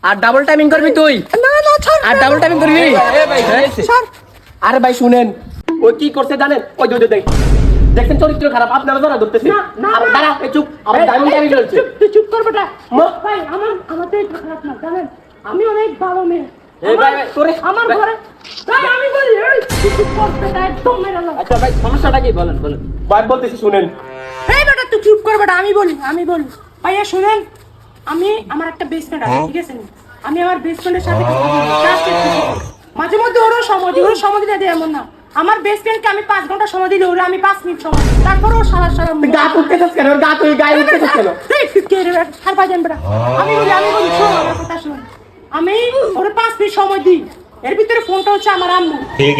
আর double timing করবি তুই। না না ছাড়, আর ডাবল টাইমিং করবি। ছাড়। আরে ভাই শুনেন, ও কি করছে জানেন? ওই যে দেখ, দেখেন চরিত্র খারাপ, আপনারা ধরা ধরতেছে। আর দাঁড়া, এই চুপ, আমার ডায়মন্ড টাইমিং চলছে। তুই চুপ কর বেটা। ভাই আমার চরিত্র খারাপ না, জানেন আমি অনেক ভালো মেয়ে। এই ভাই তোরে আমার ঘরে ভাই আমি বলি এই তুই চুপ কর বেটা, একদম মেরে না। আচ্ছা ভাই সমস্যাটা কি বলেন বলেন। ভাই বলতেছি শুনেন। এই বেটা তুই চুপ কর বেটা, আমি বলি ভাইয়া শুনেন, আমি আমার একটা বেস্ট ফ্রেন্ড আছে, ঠিক আছে? আমি আমার বেস্ট ফ্রেন্ডের সাথে কথা বলি, জাস্ট একটু মাঝে মধ্যে ওরও সময় দিতে দেয় এমন না। আমার বেস্ট ফ্রেন্ডকে আমি 5 ঘন্টা সময় দিলে ওরে আমি 5 মিনিট সময় দিই, তারপরে ও সারা গা উঠতেছিস কেন? ওর গা তুই গায়ে উঠতেছিস কেন? ছাড় পাই যান বেটা। আমি বলি শোন আমার কথা শোন, আমি ওরে 5 মিনিট সময় দিই, এর ভিতরে ফোনটা হচ্ছে আমার আম্মু,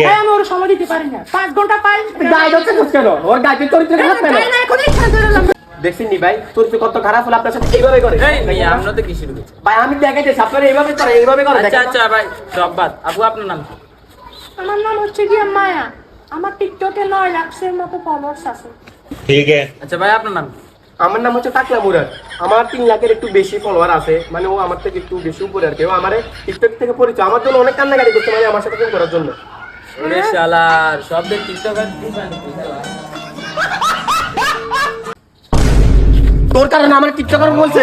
তাই আমি ওরে সময় দিতে পারি না। 5 ঘন্টা পাই গায়ে উঠতেছিস কেন? ওর গায়ে চরিত্র খারাপ কেন? না এখনই ছাড় দিলাম। দেখছেন নি ভাই, চরিত্র কত খারাপ হলো, আপনার সাথে এইভাবে করে। এই ভাই আমরা তো কি শুরু করছি? ভাই আমি দেখাইতেছি, আপনারা এইভাবে করে আচ্ছা দেখেন। আচ্ছা ভাই সব বাদ। আপু আপনার নাম কি? আমার নাম হচ্ছে গিয়ে মায়া, আমার টিকটকে 9 লাখের মতো ফলোয়ার্স আছে। আচ্ছা ভাই আপনার নাম কি? আমার নাম হচ্ছে টাকলা মুরাদ। আমার 3 লাখের একটু বেশি ফলোয়ার আছে, মানে ও আমার থেকে একটু বেশি উপরে আর কি। ও আমার টিকটক থেকে পরিচয়, আমার জন্য অনেক কান্নাকাটি করছে, মানে আমার সাথে প্রেম করার জন্য। ওরে শালার শব্দের টিকটকার দিবানি। তোর কারণে আমার টিকটকার বলছে।